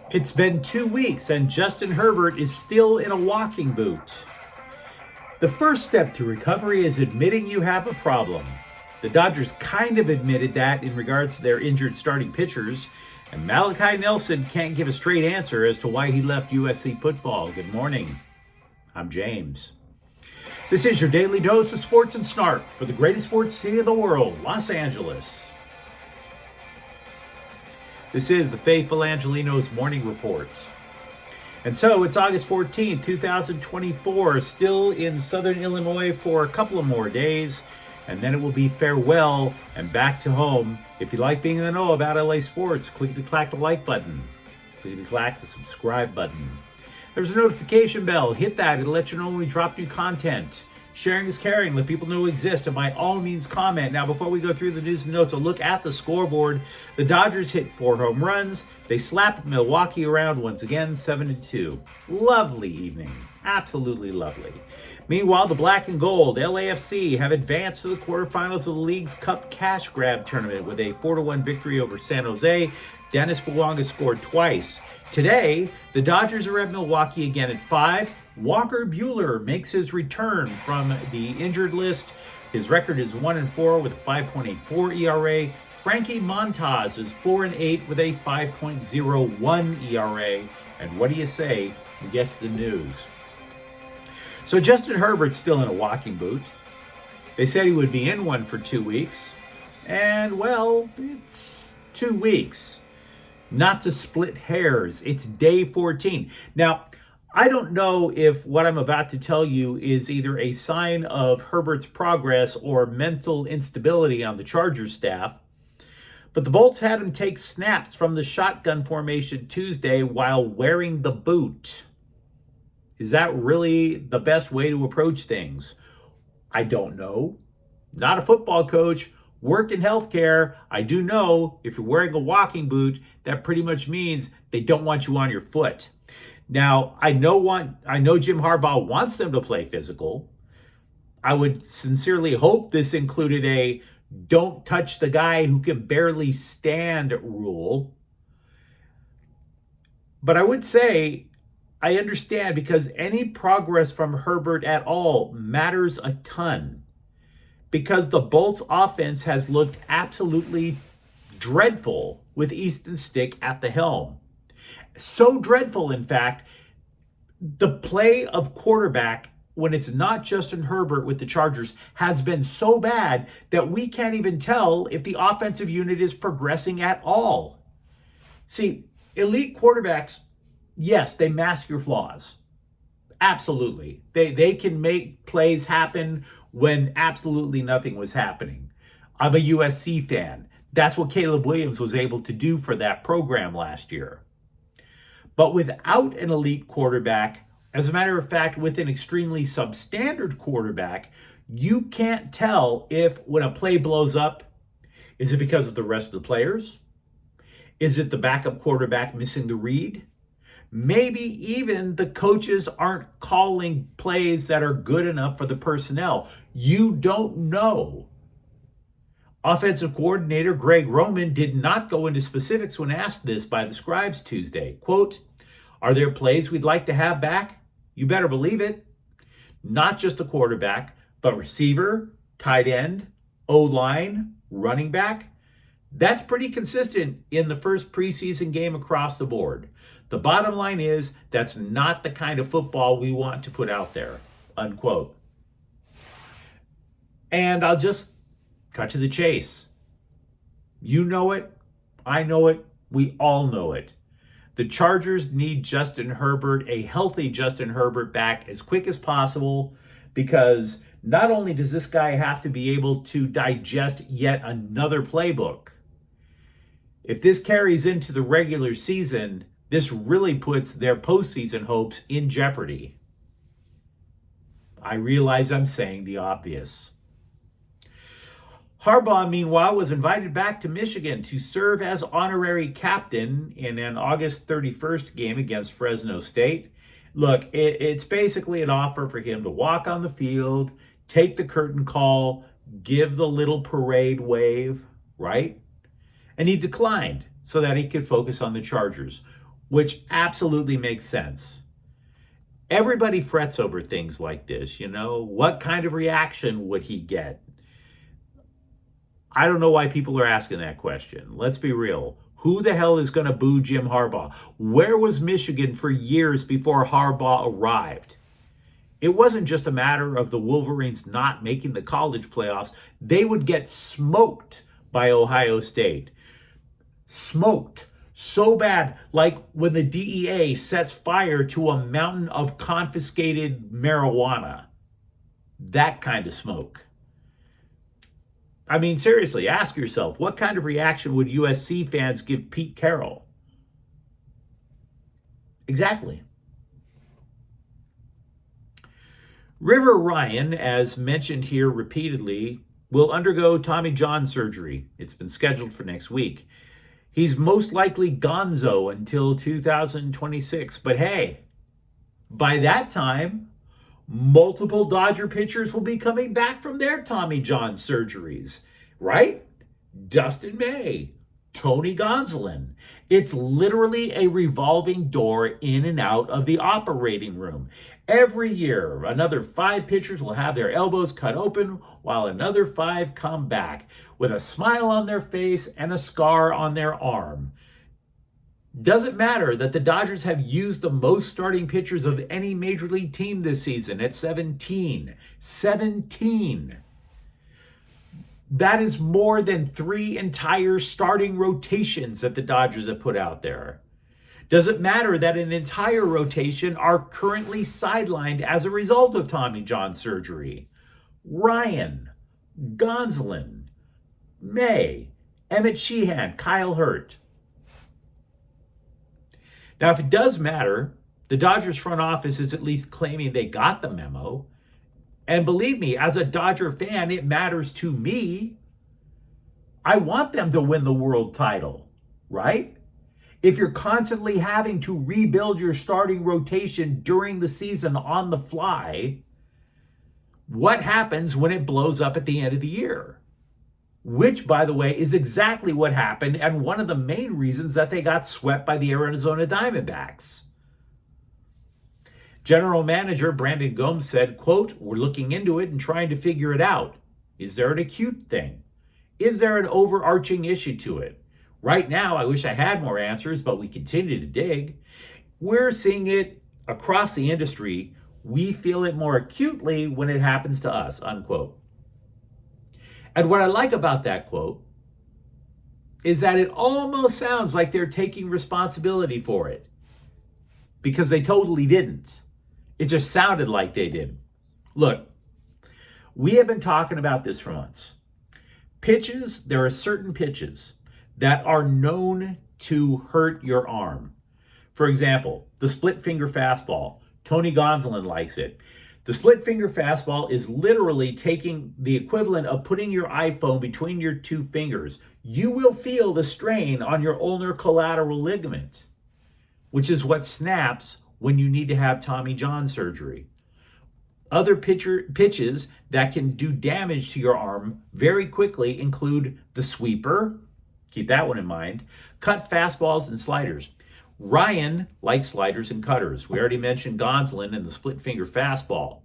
It's been 2 weeks and Justin Herbert is still in a walking boot. The first step to recovery is admitting you have a problem. The Dodgers kind of admitted that in regards to their injured starting pitchers, and Malachi Nelson can't give a straight answer as to why he left USC football. Good morning. I'm James. This is your daily dose of sports and snark for the greatest sports city in the world, Los Angeles. This is the faithful Angelenos morning report. And so it's August 14th, 2024, still in Southern Illinois for a couple of more days, and then it will be farewell and back to home. If you like being in the know about LA sports, click the like button. Click the subscribe button. There's a notification bell. Hit that. It'll let you know when we drop new content. Sharing is caring. Let people know we exist. And by all means, comment. Now, before we go through the news and notes, a look at the scoreboard. The Dodgers hit 4 home runs. They slapped Milwaukee around once again, 7-2. Lovely evening. Absolutely lovely. Meanwhile, the black and gold, LAFC, have advanced to the quarterfinals of the League's Cup Cash Grab Tournament with a 4-1 victory over San Jose. Dennis Bouanga scored twice. Today, the Dodgers are at Milwaukee again at 5. Walker Buehler makes his return from the injured list. His record is 1-4 with a 5.84 ERA. Frankie Montas is 4-8 with a 5.01 ERA. And what do you say? We get to the news. So Justin Herbert's still in a walking boot. They said he would be in one for 2 weeks. And, well, it's 2 weeks. Not to split hairs. It's day 14. Now, I don't know if what I'm about to tell you is either a sign of Herbert's progress or mental instability on the Chargers staff, but the Bolts had him take snaps from the shotgun formation Tuesday while wearing the boot. Is that really the best way to approach things? I don't know. Not a football coach. Worked in healthcare. I do know if you're wearing a walking boot, that pretty much means they don't want you on your foot. Now, I know Jim Harbaugh wants them to play physical. I would sincerely hope this included a don't touch the guy who can barely stand rule. But I would say I understand because any progress from Herbert at all matters a ton. Because the Bolts offense has looked absolutely dreadful with Easton Stick at the helm. So dreadful, in fact, the play of quarterback when it's not Justin Herbert with the Chargers has been so bad that we can't even tell if the offensive unit is progressing at all. See, elite quarterbacks, yes, they mask your flaws. Absolutely. They can make plays happen when absolutely nothing was happening. I'm a USC fan. That's what Caleb Williams was able to do for that program last year. But without an elite quarterback, as a matter of fact, with an extremely substandard quarterback, you can't tell if when a play blows up, is it because of the rest of the players? Is it the backup quarterback missing the read? Maybe even the coaches aren't calling plays that are good enough for the personnel. You don't know. Offensive coordinator Greg Roman did not go into specifics when asked this by the Scribes Tuesday. Quote, "Are there plays we'd like to have back? You better believe it. Not just a quarterback, but receiver, tight end, O-line, running back. That's pretty consistent in the first preseason game across the board. The bottom line is that's not the kind of football we want to put out there," unquote. And I'll just cut to the chase. You know it. I know it. We all know it. The Chargers need Justin Herbert, a healthy Justin Herbert, back as quick as possible because not only does this guy have to be able to digest yet another playbook, if this carries into the regular season, this really puts their postseason hopes in jeopardy. I realize I'm saying the obvious. Harbaugh, meanwhile, was invited back to Michigan to serve as honorary captain in an August 31st game against Fresno State. Look, it's basically an offer for him to walk on the field, take the curtain call, give the little parade wave, right? And he declined so that he could focus on the Chargers. which absolutely makes sense. Everybody frets over things like this, you know. What kind of reaction would he get? I don't know why people are asking that question. Let's be real. Who the hell is going to boo Jim Harbaugh? Where was Michigan for years before Harbaugh arrived? It wasn't just a matter of the Wolverines not making the college playoffs. They would get smoked by Ohio State. Smoked so bad, like when the DEA sets fire to a mountain of confiscated marijuana. That kind of smoke. I mean, seriously, ask yourself, what kind of reaction would USC fans give Pete Carroll? Exactly. River Ryan, as mentioned here repeatedly, will undergo Tommy John surgery. It's been scheduled for next week. He's most likely gonzo until 2026. But hey, by that time, multiple Dodger pitchers will be coming back from their Tommy John surgeries, right? Dustin May, Tony Gonsolin. It's literally a revolving door in and out of the operating room. Every year, another 5 pitchers will have their elbows cut open while another 5 come back with a smile on their face and a scar on their arm. Doesn't matter that the Dodgers have used the most starting pitchers of any major league team this season at 17. 17. That is more than 3 entire starting rotations that the Dodgers have put out there. Does it matter that an entire rotation are currently sidelined as a result of Tommy John surgery? Ryan, Gonsolin, May, Emmett Sheehan, Kyle Hurt. Now, if it does matter, the Dodgers front office is at least claiming they got the memo. And believe me, as a Dodger fan, it matters to me. I want them to win the world title, right? If you're constantly having to rebuild your starting rotation during the season on the fly, what happens when it blows up at the end of the year? Which, by the way, is exactly what happened and one of the main reasons that they got swept by the Arizona Diamondbacks. General Manager Brandon Gomes said, quote, "We're looking into it and trying to figure it out. Is there an acute thing? Is there an overarching issue to it? Right now, I wish I had more answers, but we continue to dig. We're seeing it across the industry. We feel it more acutely when it happens to us," unquote. And what I like about that quote is that it almost sounds like they're taking responsibility for it, because they totally didn't. It just sounded like they did. Look, we have been talking about this for months. Pitches, there are certain pitches that are known to hurt your arm. For example, the split finger fastball. Tony Gonsolin likes it. The split finger fastball is literally taking the equivalent of putting your iPhone between your 2 fingers. You will feel the strain on your ulnar collateral ligament, which is what snaps when you need to have Tommy John surgery. Other pitches that can do damage to your arm very quickly include the sweeper, keep that one in mind, cut fastballs and sliders. Ryan likes sliders and cutters. We already mentioned Gonsolin and the split finger fastball.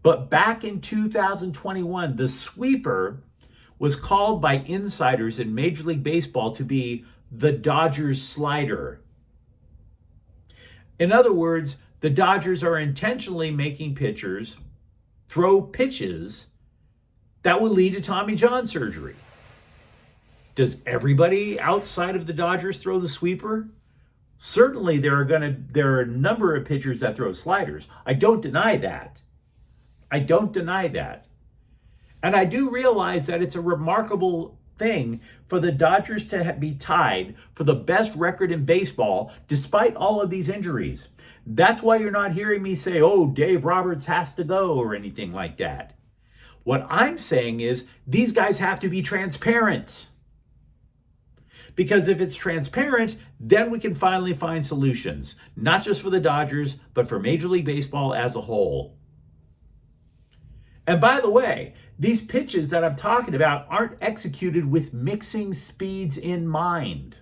But back in 2021, the sweeper was called by insiders in Major League Baseball to be the Dodgers slider. In other words, the Dodgers are intentionally making pitchers throw pitches that will lead to Tommy John surgery. Does everybody outside of the Dodgers throw the sweeper? Certainly there are a number of pitchers that throw sliders. I don't deny that. And I do realize that it's a remarkable thing for the Dodgers to be tied for the best record in baseball despite all of these injuries. That's why you're not hearing me say, "Oh, Dave Roberts has to go," or anything like that. What I'm saying is these guys have to be transparent. Because if it's transparent, then we can finally find solutions, not just for the Dodgers, but for Major League Baseball as a whole. And by the way, these pitches that I'm talking about aren't executed with mixing speeds in mind.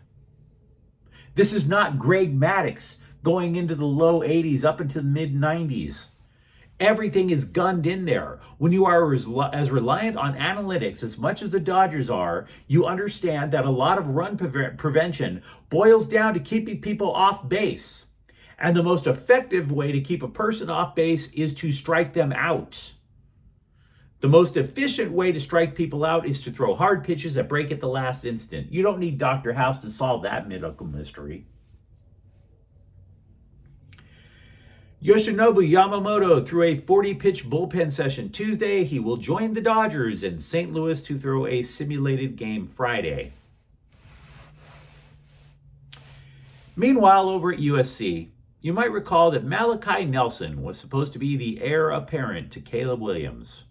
This is not Greg Maddux going into the low 80s up into the mid 90s. Everything is gunned in there. When you are as reliant on analytics as much as the Dodgers are, you understand that a lot of run prevention boils down to keeping people off base. And the most effective way to keep a person off base is to strike them out. The most efficient way to strike people out is to throw hard pitches that break at the last instant. You don't need Dr. House to solve that medical mystery. Yoshinobu Yamamoto threw a 40-pitch bullpen session Tuesday. He will join the Dodgers in St. Louis to throw a simulated game Friday. Meanwhile, over at USC, you might recall that Malachi Nelson was supposed to be the heir apparent to Caleb Williams.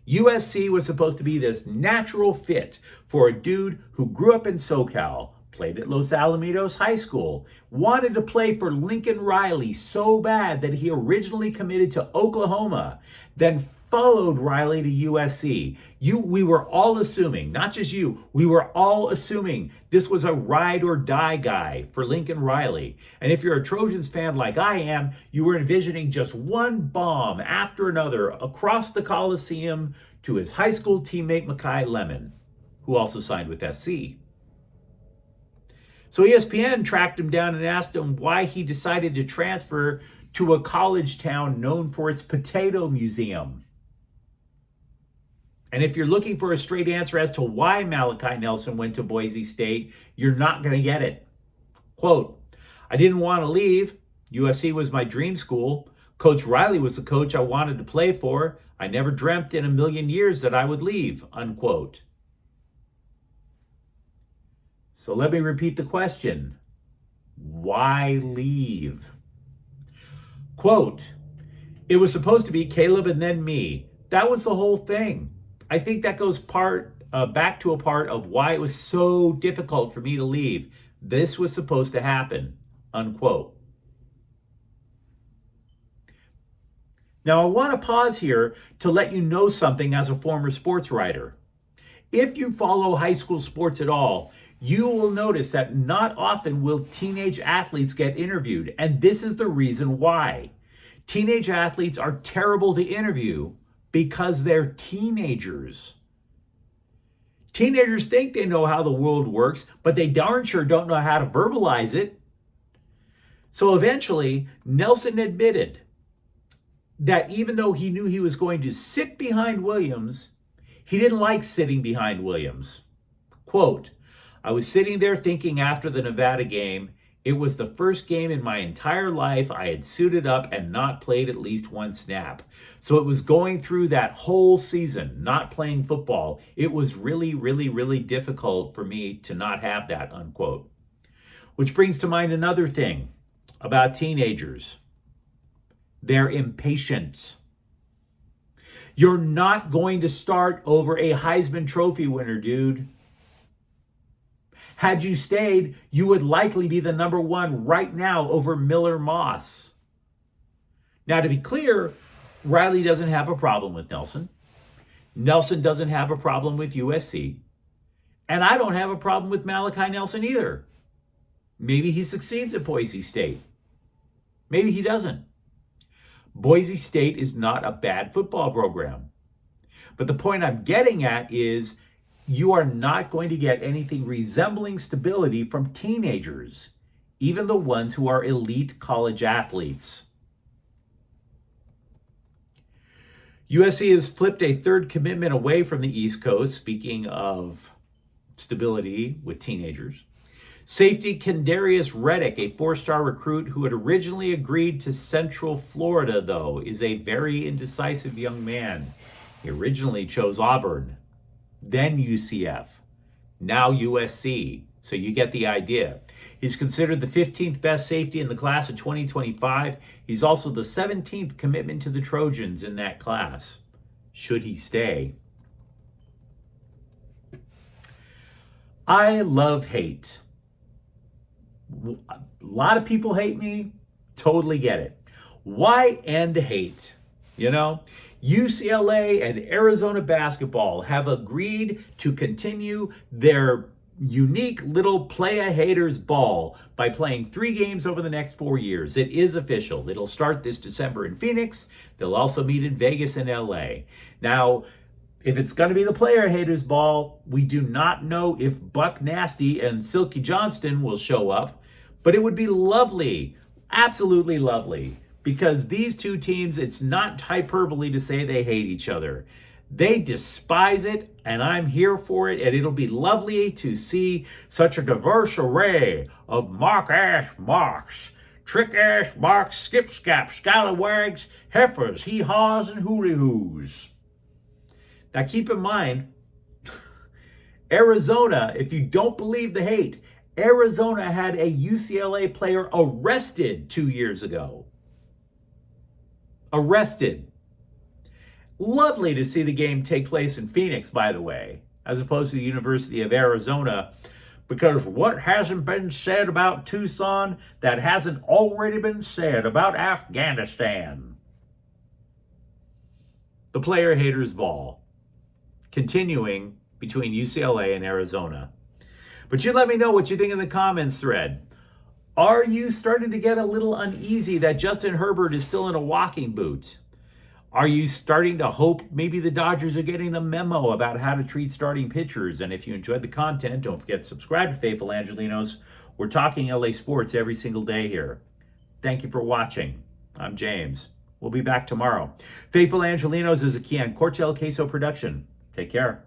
USC was supposed to be this natural fit for a dude who grew up in SoCal, played at Los Alamitos High School, wanted to play for Lincoln Riley so bad that he originally committed to Oklahoma, then followed Riley to USC. We were all assuming, not just you, we were all assuming this was a ride or die guy for Lincoln Riley. And if you're a Trojans fan like I am, you were envisioning just one bomb after another across the Coliseum to his high school teammate Makai Lemon, who also signed with SC. So ESPN tracked him down and asked him why he decided to transfer to a college town known for its potato museum. And if you're looking for a straight answer as to why Malachi Nelson went to Boise State, you're not going to get it. Quote, "I didn't want to leave. USC was my dream school. Coach Riley was the coach I wanted to play for. I never dreamt in a million years that I would leave," unquote. So let me repeat the question. Why leave? Quote, "It was supposed to be Caleb and then me. That was the whole thing. I think that goes back to a part of why it was so difficult for me to leave. This was supposed to happen," unquote. Now I want to pause here to let you know something as a former sports writer. If you follow high school sports at all, you will notice that not often will teenage athletes get interviewed, and this is the reason why. Teenage athletes are terrible to interview because they're teenagers. Teenagers think they know how the world works, but they darn sure don't know how to verbalize it. So eventually, Nelson admitted that even though he knew he was going to sit behind Williams, he didn't like sitting behind Williams. Quote, "I was sitting there thinking after the Nevada game, it was the first game in my entire life I had suited up and not played at least one snap. So it was going through that whole season, not playing football. It was really, really, really difficult for me to not have that," unquote. Which brings to mind another thing about teenagers. They're impatient. You're not going to start over a Heisman Trophy winner, dude. Had you stayed, you would likely be the number one right now over Miller Moss. Now, to be clear, Riley doesn't have a problem with Nelson. Nelson doesn't have a problem with USC. And I don't have a problem with Malachi Nelson either. Maybe he succeeds at Boise State. Maybe he doesn't. Boise State is not a bad football program. But the point I'm getting at is you are not going to get anything resembling stability from teenagers, even the ones who are elite college athletes. USC has flipped a third commitment away from the East Coast, speaking of stability with teenagers. Safety Kendarius Reddick, a four-star recruit who had originally agreed to Central Florida, though, is a very indecisive young man. He originally chose Auburn, then UCF, now USC. So you get the idea. He's considered the 15th best safety in the class of 2025. He's also the 17th commitment to the Trojans in that class, should he stay. I love hate. A lot of people hate me. Totally get it. Why end hate? You know, UCLA and Arizona basketball have agreed to continue their unique little play-a-haters ball by playing 3 games over the next 4 years. It is official. It'll start this December in Phoenix. They'll also meet in Vegas and LA. Now, if it's going to be the player-haters ball, we do not know if Buck Nasty and Silky Johnston will show up, but it would be lovely, absolutely lovely, because these two teams, it's not hyperbole to say they hate each other. They despise it, and I'm here for it, and it'll be lovely to see such a diverse array of mark-ass marks, trick-ass marks, skip-scaps, scallywags, heifers, hee-haws, and hooly-hoos. Now keep in mind, Arizona, if you don't believe the hate, Arizona had a UCLA player arrested 2 years ago. Arrested. Lovely to see the game take place in Phoenix, by the way, as opposed to the University of Arizona, because what hasn't been said about Tucson that hasn't already been said about Afghanistan? The player haters ball continuing between UCLA and Arizona. But you let me know what you think in the comments thread. Are you starting to get a little uneasy that Justin Herbert is still in a walking boot? Are you starting to hope maybe the Dodgers are getting the memo about how to treat starting pitchers? And if you enjoyed the content, don't forget to subscribe to Faithful Angelenos. We're talking LA sports every single day here. Thank you for watching. I'm James. We'll be back tomorrow. Faithful Angelenos is a Kian Cortel Queso production. Take care.